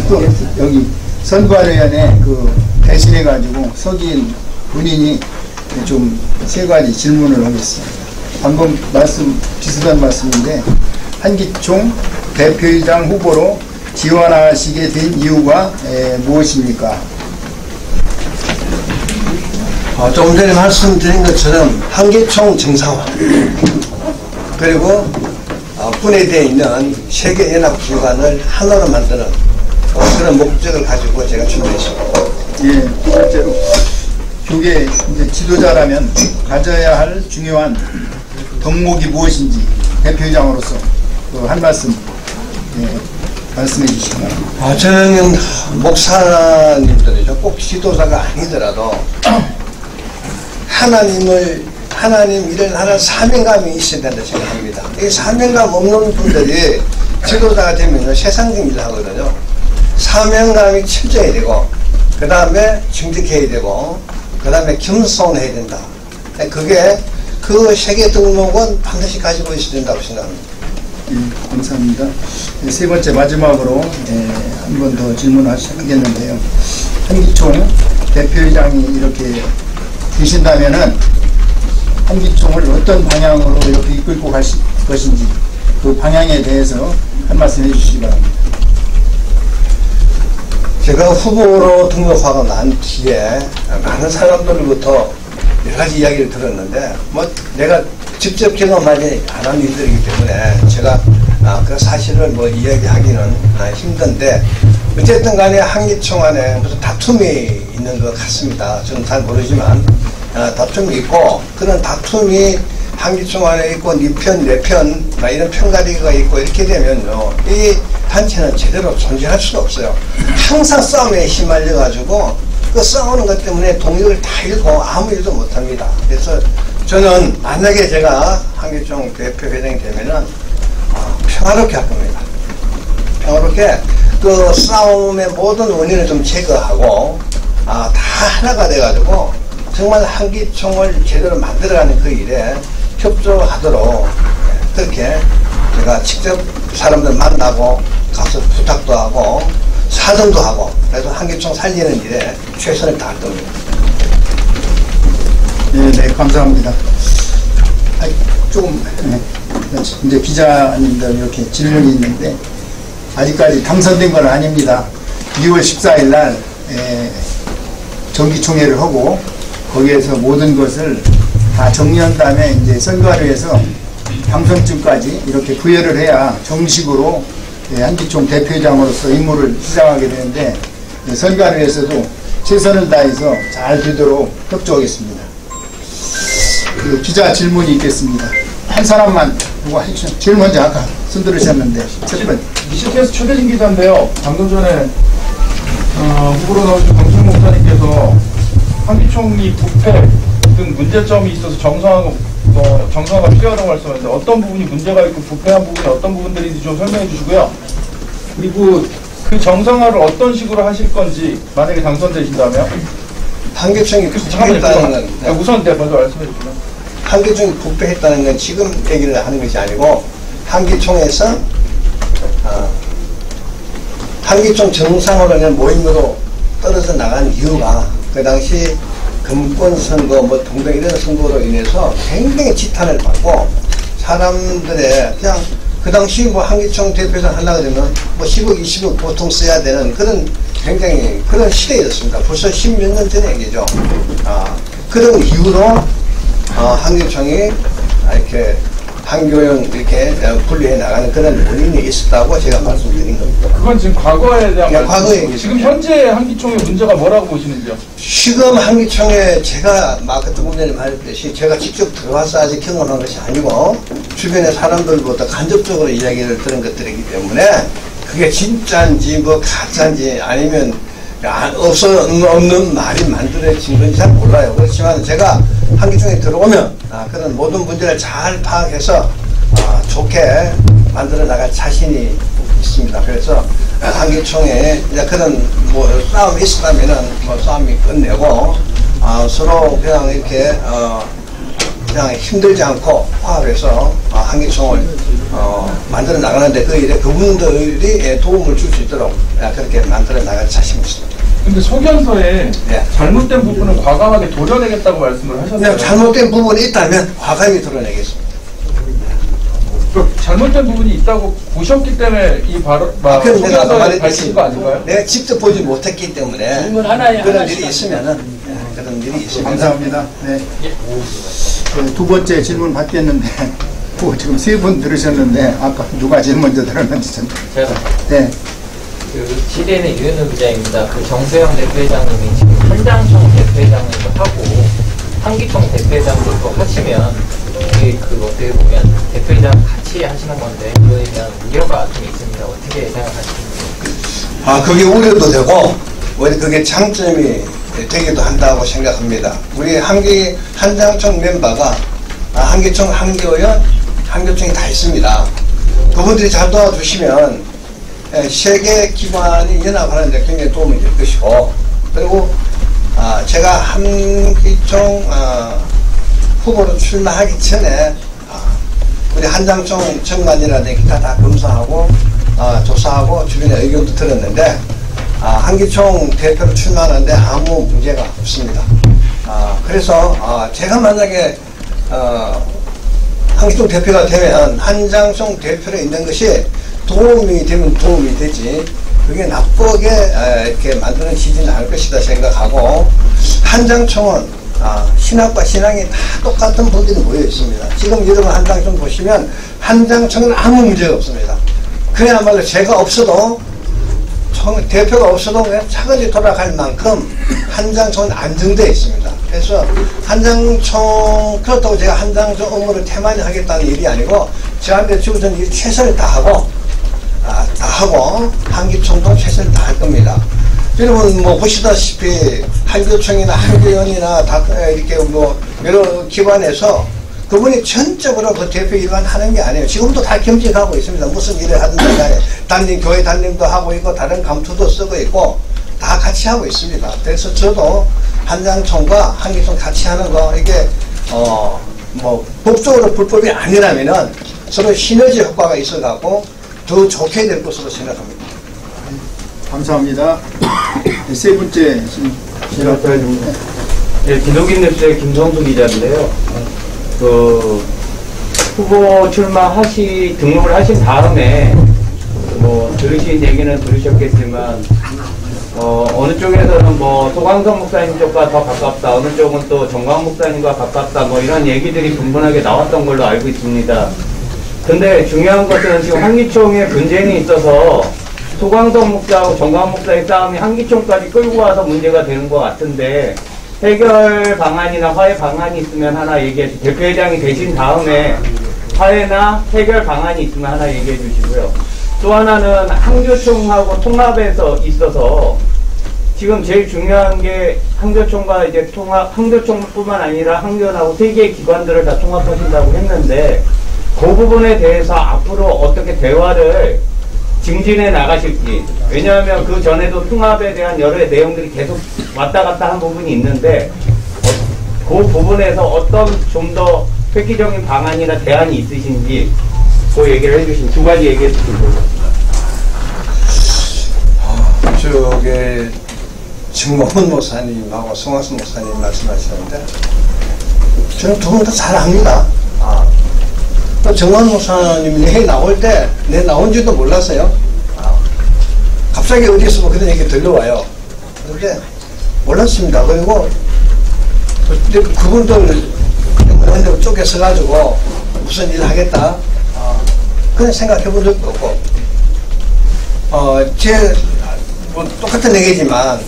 또 여기 선관위원회 그 대신해가지고 석인 본인이 좀 세 가지 질문을 하겠습니다. 방금 비슷한 말씀인데, 한기총 대표이장 후보로 지원하시게 된 이유가 무엇입니까? 조금 전에 말씀드린 것처럼 한기총 정상화 그리고 분해되어 있는 세계연합기관을 하나로 만드는 그런 목적을 가지고 제가 준비했습니다. 예, 두 번째로 교계 이제 지도자라면 가져야 할 중요한 덕목이 무엇인지 대표이장으로서 한 말씀 말씀해 주시기 바랍니다. 저는 목사님들이죠. 꼭 지도자가 아니더라도 하나님 일을 하는 사명감이 있어야 된다 생각합니다. 이 사명감 없는 분들이 지도자가 되면 세상적 일을 하거든요. 사명감이 철저해야 되고, 그 다음에 정직해야 되고, 그 다음에 겸손해야 된다. 그게 그 세계 덕목은 반드시 가지고 있어야 된다고 생각합니다. 감사합니다. 세 번째 마지막으로 한 번 더 질문하겠는데요. 한기총 대표이장이 이렇게 되신다면은 한기총을 어떤 방향으로 이렇게 이끌고 가실 것인지 그 방향에 대해서 한 말씀 해주시기 바랍니다. 제가 후보로 등록하고 난 뒤에 많은 사람들로부터 여러 가지 이야기를 들었는데, 내가 직접 경험하지 않은 일들이기 때문에 제가 그 사실을 이야기하기는 힘든데, 어쨌든 간에 한기총 안에 무슨 다툼이 있는 것 같습니다. 저는 잘 모르지만 다툼이 있고, 그런 다툼이 한기총 안에 있고 네 편, 내 편, 이런 편가리가 있고 이렇게 되면요, 이 단체는 제대로 존재할 수가 없어요. 항상 싸움에 휘말려가지고 그 싸우는 것 때문에 동력을 다 잃고 아무 일도 못합니다. 그래서 저는 만약에 제가 한기총 대표회장이 되면은 평화롭게 할 겁니다. 평화롭게 그 싸움의 모든 원인을 좀 제거하고 다 하나가 돼가지고 정말 한기총을 제대로 만들어가는 그 일에 협조하도록 그렇게 제가 직접 사람들 만나고 가서 부탁도 하고 사정도 하고, 그래서 한기총 살리는 일에 최선을 다할 겁니다. 네, 감사합니다. 조금 이제 기자님들 이렇게 질문이 있는데, 아직까지 당선된 건 아닙니다. 2월 14일 날 정기총회를 하고 거기에서 모든 것을 다 정리한 다음에 이제 선관위에서 당선증까지 이렇게 부여를 해야 정식으로 한기총 대표장으로서 임무를 시작하게 되는데, 선관위에서도 최선을 다해서 잘 되도록 협조하겠습니다. 그 기자 질문이 있겠습니다. 한 사람만 누가 해주세요. 제일 먼저 아까 손 들으셨는데 첫 번째. 미시케이스 최대진 기자인데요. 방금 전에 후보로 나오신 강승 목사님께서 한기총이 부패 등 문제점이 있어서 정상화가 필요하다고 말씀하셨는데, 어떤 부분이 문제가 있고 부패한 부분이 어떤 부분들인지 좀 설명해 주시고요. 그리고 그 정상화를 어떤 식으로 하실 건지, 만약에 당선되신다면. 한기총이 부패했다는 건 우선 먼저 말씀해 주시면. 한기총이 부패했다는 건 지금 얘기를 하는 것이 아니고, 한기총에서 한기총 정상화라는 모임으로 떨어져 나간 이유가 그 당시 금권 선거 등등 이런 선거로 인해서 굉장히 지탄을 받고, 사람들의 그냥 그 당시 한기총 대표장 하려고 그러면 10억, 20억 보통 써야 되는 그런 굉장히 그런 시대였습니다. 벌써 10몇 년 전의 얘기죠. 그런 이유로 한기총이 이렇게 한교영 이렇게 분리해 나가는 그런 원인이 있었다고 제가 말씀드린 겁니다. 그건 지금 과거에 대한 과거의 얘기죠. 지금 현재 한기총의 문제가 뭐라고 보시는지요? 지금 한기총에 제가 조금 전에 말했듯이 제가 직접 들어와서 아직 경험한 것이 아니고 주변의 사람들보다 간접적으로 이야기를 들은 것들이기 때문에 그게 진짜인지 가짜인지 아니면 없는 말이 만들어진 건지 잘 몰라요. 그렇지만 제가 한기총에 들어오면 그런 모든 문제를 잘 파악해서 좋게 만들어 나갈 자신이 있습니다. 그래서 한기총에 그런 싸움이 있었다면은 싸움이 끝내고 서로 그냥 이렇게 그냥 힘들지 않고 화합해서 한기총을 만들어 나가는데 그 일에 그분들이 도움을 줄 수 있도록 그렇게 만들어 나갈 자신이 있습니다. 근데 소견서에 네. 잘못된 부분은 과감하게 도려내겠다고 말씀을 하셨어요. 잘못된 부분이 있다면 과감히 드러내겠습니다. 잘못된 부분이 있다고 보셨기 때문에 이 그럼 내가 소견서에 밝힌 거 아닌가요? 내가 직접 보지 못했기 때문에 질문 하나에 그런 하나씩 일이 있으면은 그런 일이 있으면 감사합니다. 네. 두 번째 질문 받겠는데 지금 세 분 들으셨는데 아까 누가 제일 먼저 들었는지 좀. 제가 네. 그 GDN의 유현우 기자입니다. 그 정수영 대표회장님이 지금 한장총 대표회장님도 하고 한기총 대표회장도 또 하시면 그 어떻게 보면 대표회장 같이 하시는 건데 그거에 대한 우려가 좀 있습니다. 어떻게 생각하십니까? 그게 우려도 되고 오히려 그게 장점이 되기도 한다고 생각합니다. 우리 한장총 멤버가 한기총, 한교연, 한교총이 다 있습니다. 그분들이 잘 도와주시면 세계 기관이 연합하는 데 굉장히 도움이 될 것이고, 그리고 제가 한기총 후보로 출마하기 전에 우리 한장총 정관이라든지 기타 다 검사하고 조사하고 주변의 의견도 들었는데 한기총 대표로 출마하는데 아무 문제가 없습니다. 그래서 제가 만약에 한기총 대표가 되면 한장총 대표로 있는 것이 도움이 되면 도움이 되지 그게 나쁘게 이렇게 만들어지지는 않을 것이다 생각하고, 한장총은 신학과 신앙이 다 똑같은 분들이 모여 있습니다. 지금 여러분 한장총 보시면 한장총은 아무 문제가 없습니다. 그야말로 제가 없어도 대표가 없어도 그냥 차근히 돌아갈 만큼 한장총은 안정되어 있습니다. 그래서 한장총, 그렇다고 제가 한장총 업무를 태만히 하겠다는 일이 아니고 저한테 주어진 일 최선을 다하고 한기총도 최선을 다할 겁니다. 여러분 뭐 보시다시피 한교총이나 한교연이나 다 이렇게 뭐 여러 기관에서 그분이 전적으로 그 대표 일만 하는 게 아니에요. 지금도 다 겸직하고 있습니다. 무슨 일을 하든지 간에 담임, 교회 담임도 하고 있고 다른 감투도 쓰고 있고 다 같이 하고 있습니다. 그래서 저도 한장총과 한기총 같이 하는 거 이게 뭐 법적으로 불법이 아니라면은 서로 시너지 효과가 있어갖고 더 좋게 될 것으로 생각합니다. 감사합니다. 네, 세 번째 질문. 네, 기독인 뉴스의 김성수 기자인데요. 그 후보 등록을 하신 다음에 뭐 들으신 얘기는 들으셨겠지만 어느 쪽에서는 뭐 소광성 목사님 쪽과 더 가깝다, 어느 쪽은 또 정광 목사님과 가깝다, 뭐 이런 얘기들이 분분하게 나왔던 걸로 알고 있습니다. 근데 중요한 것은 지금 한기총의 분쟁이 있어서 소광성 목사하고 정광 목사의 싸움이 한기총까지 끌고 와서 문제가 되는 것 같은데, 해결 방안이나 화해 방안이 있으면 하나 얘기해 주시고, 대표회장이 되신 다음에 화해나 해결 방안이 있으면 하나 얘기해 주시고요. 또 하나는 한교총하고 통합에서 있어서 지금 제일 중요한 게 한교총과 이제 한교총뿐만 아니라 한교연하고 세 개의 기관들을 다 통합하신다고 했는데, 그 부분에 대해서 앞으로 어떻게 대화를 증진해 나가실지. 왜냐하면 그 전에도 통합에 대한 여러 내용들이 계속 왔다 갔다 한 부분이 있는데, 그 부분에서 어떤 좀 더 획기적인 방안이나 대안이 있으신지 그 얘기를 해주신, 두 가지 얘기해 주시면 되겠습니다. 저게 정광훈 목사님하고 송학순 목사님 말씀하시는데 저는 두 분 다 잘 압니다. 정광훈 목사님이 내일 나올 때 내 나온지도 몰랐어요. 갑자기 어디서 뭐 그런 얘기 들려와요. 그런데 몰랐습니다. 그리고 그분들 그런 쪽에 서가지고 무슨 일을 하겠다 그런 생각해 본 적도 없고, 뭐 똑같은 얘기지만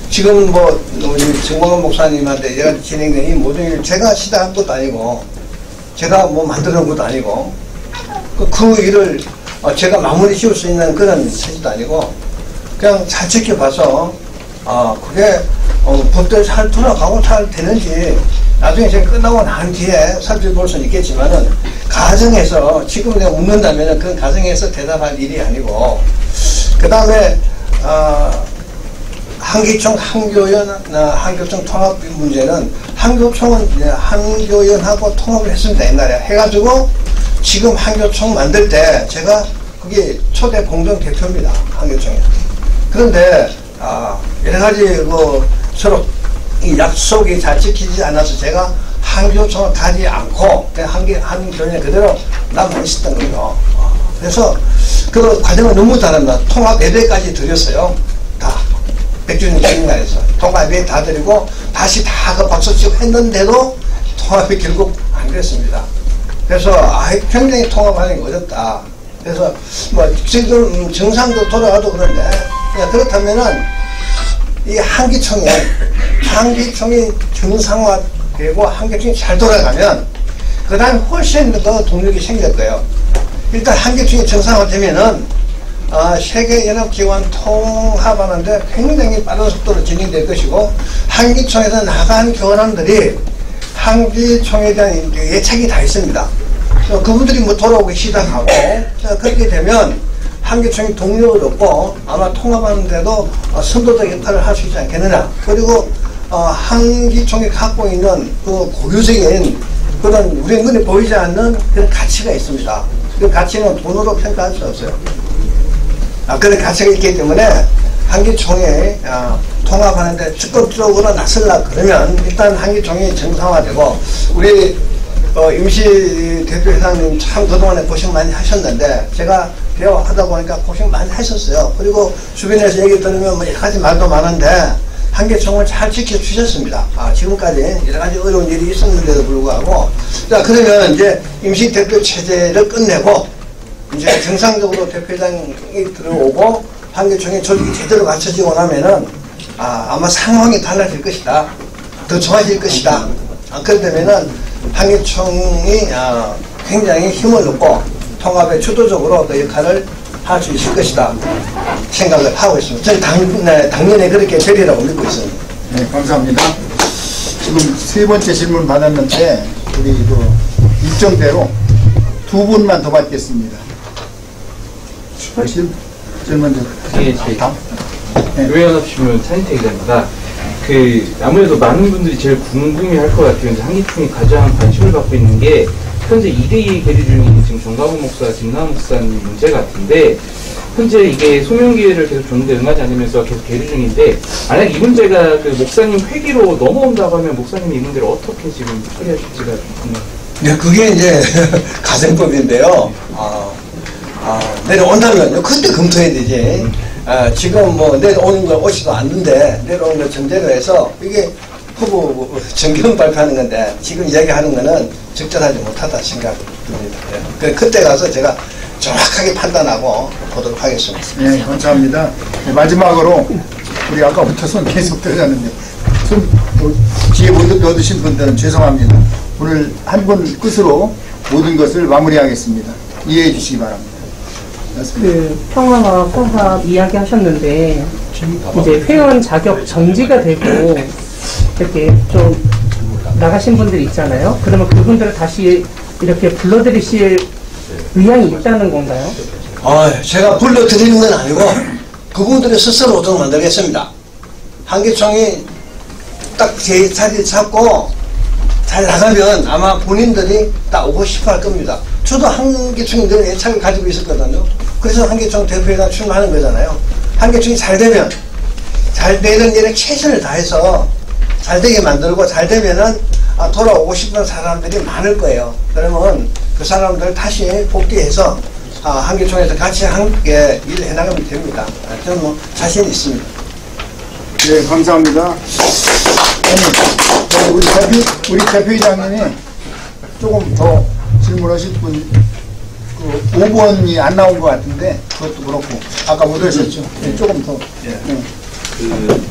지금 뭐 우리 정광훈 목사님한테 제가 진행된 이 모든 일 제가 시작한 것도 아니고 제가 뭐 만들어 놓은 것도 아니고 그 일을 제가 마무리 지을 수 있는 그런 체제도 아니고 그냥 잘 지켜봐서 그게 법대로 잘 돌아가고 잘 되는지 나중에 제가 끝나고 난 뒤에 살펴볼 수는 있겠지만은 가정에서 지금 내가 묻는다면은 그 가정에서 대답할 일이 아니고, 그 다음에 한기총, 한교연, 한교총 통합 문제는 한교총은 한교연하고 통합을 했습니다. 옛날에 해가지고 지금 한교총 만들 때 제가 그게 초대 공동 대표입니다. 한교총에. 그런데 여러 가지 서로 이 약속이 잘 지키지 않아서 제가 한교총을 가지 않고 그냥 한교총에 그대로 남아 있었던 거예요. 그래서 그 과정은 너무 다릅니다. 통합 예배까지 드렸어요. 다. 백주년 기념관에서 통합 예배 다 드리고 다시 다 그 박수 치고 했는데도 통합이 결국 안 됐습니다. 그래서 굉장히 통합하는 게 어렵다. 그래서 지금 정상도 돌아가도 그런데 그렇다면은 이 한기총이 정상화되고 한기총이 잘 돌아가면 그 다음 훨씬 더 동력이 생길 거예요. 일단 한기총이 정상화되면은 세계연합기관 통합하는데 굉장히 빠른 속도로 진행될 것이고 한기총에서 나간 교원들이 한기총에 대한 예측이 다 있습니다. 그분들이 돌아오기 시작하고 그렇게 되면 한기총이 동력을 얻고 아마 통합하는데도 선도적 역할을 할 수 있지 않겠느냐. 그리고 한기총이 갖고 있는 그 고유적인 그런 우리 눈에 보이지 않는 그런 가치가 있습니다. 그 가치는 돈으로 평가할 수 없어요. 그런 가치가 있기 때문에 한기총이 통합하는데 적극적으로 나설라 그러면 일단 한기총이 정상화되고 우리 임시 대표회장님 참 그동안에 고생 많이 하셨는데 제가 대화하다 보니까 고생 많이 하셨어요. 그리고 주변에서 얘기 들으면 여러 가지 말도 많은데 한기총을 잘 지켜주셨습니다. 지금까지 여러 가지 어려운 일이 있었는데도 불구하고 자 그러면 이제 임시 대표 체제를 끝내고 이제 정상적으로 대표장이 들어오고 한기총이 조직이 제대로 갖춰지고 나면은 아마 상황이 달라질 것이다. 더 좋아질 것이다. 그러면은 한기총이 굉장히 힘을 얻고 통합에 주도적으로 그 역할을 할 수 있을 것이다 생각을 하고 있습니다. 저는 당연히 그렇게 되리라고 믿고 있습니다. 네, 감사합니다. 지금 세 번째 질문 받았는데 우리 일정대로 두 분만 더 받겠습니다. 질문 좀. 네, 교회연합신문 차인태 기자입니다. 아무래도 많은 분들이 제일 궁금해할 것 같아요. 한기총이 가장 관심을 갖고 있는 게 현재 2대2 계류 중인 지금 정광훈 목사, 진남 목사님 문제 같은데 현재 이게 소명기회를 계속 줬는데 응하지 않으면서 계속 계류 중인데 만약 이 문제가 그 목사님 회기로 넘어온다고 하면 목사님이 이 문제를 어떻게 지금 처리하실지가 궁금해요. 네, 그게 이제 가정법인데요. 내려온다면요. 그때 검토해야 되지. 지금 내려오는 걸 오지도 않는데 내려오는 걸 전제로 해서 이게 후보 정견 발표하는 건데 지금 이야기하는 거는 적절하지 못하다 생각됩니다. 그때 가서 제가 정확하게 판단하고 보도록 하겠습니다. 네, 감사합니다. 네, 마지막으로 우리 아까부터 손 계속 들었는데 손 뒤에 못 얻으신 분들은 죄송합니다. 오늘 한 분 끝으로 모든 것을 마무리하겠습니다. 이해해 주시기 바랍니다. 평화와 통합 이야기 하셨는데 이제 회원 자격 정지가 되고 이렇게 좀 나가신 분들이 있잖아요. 그러면 그분들을 다시 이렇게 불러들이실 의향이 있다는 건가요? 제가 불러드리는 건 아니고 그분들이 스스로 오도록 만들겠습니다. 한기총이 딱 제 자리 잡고 잘 나가면 아마 본인들이 딱 오고 싶어 할 겁니다. 저도 한기총이 늘 애착을 가지고 있었거든요. 그래서 한기총 대표회장 출마하는 거잖아요. 한기총이 잘 되면 잘 되는 일에 최선을 다해서 잘 되게 만들고 잘 되면은 돌아오고 싶은 사람들이 많을 거예요. 그러면 그 사람들 다시 복귀해서 한기총에서 같이 함께 일을 해나가면 됩니다. 저는 자신 있습니다. 네, 감사합니다. 아니, 우리 대표회장님이 조금 더 질문하실 분 5번이 안 나온 것 같은데 그것도 그렇고 아까 못 하셨죠? 네, 조금 더. 네.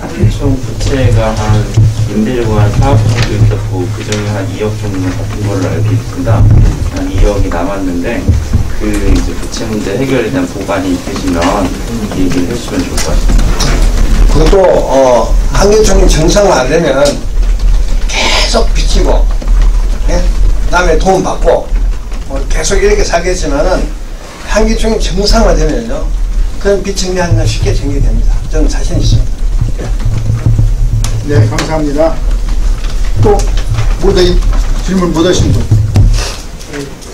한기총 부채가 한 임대료가 한 4억 정도 있었고 그 중에 한 2억 정도 같은 걸로 알고 있습니다. 한 2억이 남았는데 이제 부채 문제 해결에 대한 보관이 있으시면 얘기를 해주시면 좋을 것 같습니다. 그것도 한기총이 정상화 안 되면 계속 빚지고 남의 도움 받고 계속 이렇게 살겠지만은 한기총이 정상화되면요 그런 빚 정리하는 건 쉽게 정리됩니다. 저는 자신 있습니다. 네, 감사합니다. 또 질문 못 하신 분?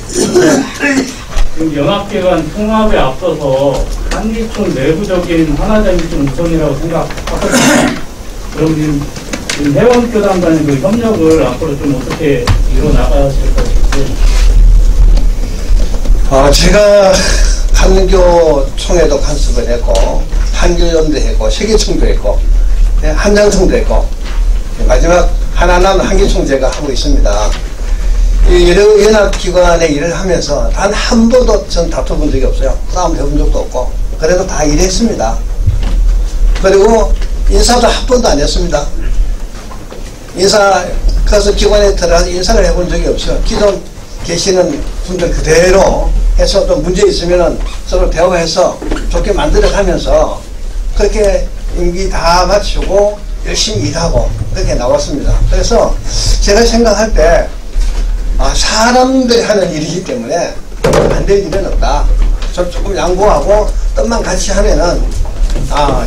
지금 연합기관 통합에 앞서서 한기총 내부적인 하나적인 좀 우선이라고 생각하거든요. 그럼 지금 회원교단 간의 그 협력을 앞으로 좀 어떻게 이뤄나가실 것인지. 제가 한교총회도 간섭을 했고, 한교연도 했고, 세계총도 했고, 한장총도 했고, 마지막 하나는 한기총제가 하고 있습니다. 이 연합기관의 일을 하면서 단 한 번도 전 다퉈본 적이 없어요. 싸움 해본 적도 없고. 그래도 다 일했습니다. 그리고 인사도 한 번도 안 했습니다. 그래서 기관에 들어가서 인사를 해본 적이 없어요. 기존 계시는 분들 그대로 해서 또 문제 있으면은 서로 대화해서 좋게 만들어가면서 그렇게 임기 다 마치고 열심히 일하고 그렇게 나왔습니다. 그래서 제가 생각할 때 사람들이 하는 일이기 때문에 안 될 일은 없다. 조금 양보하고 뜻만 같이 하면은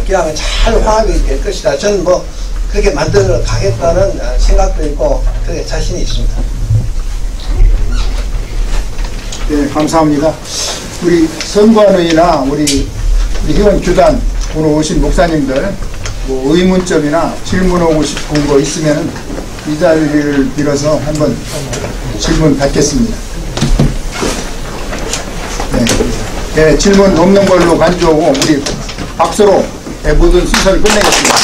그냥 잘 화합이 될 것이다. 저는 뭐 그렇게 만들어 가겠다는 생각도 있고 그렇게 자신이 있습니다. 네, 감사합니다. 우리 선관위나 우리 회원 교단 오늘 오신 목사님들 뭐 의문점이나 질문하고 싶은 거 있으면 이 자리를 빌어서 한번 질문 받겠습니다. 네, 질문 없는 걸로 간주하고 우리 박수로 모든 순서를 끝내겠습니다.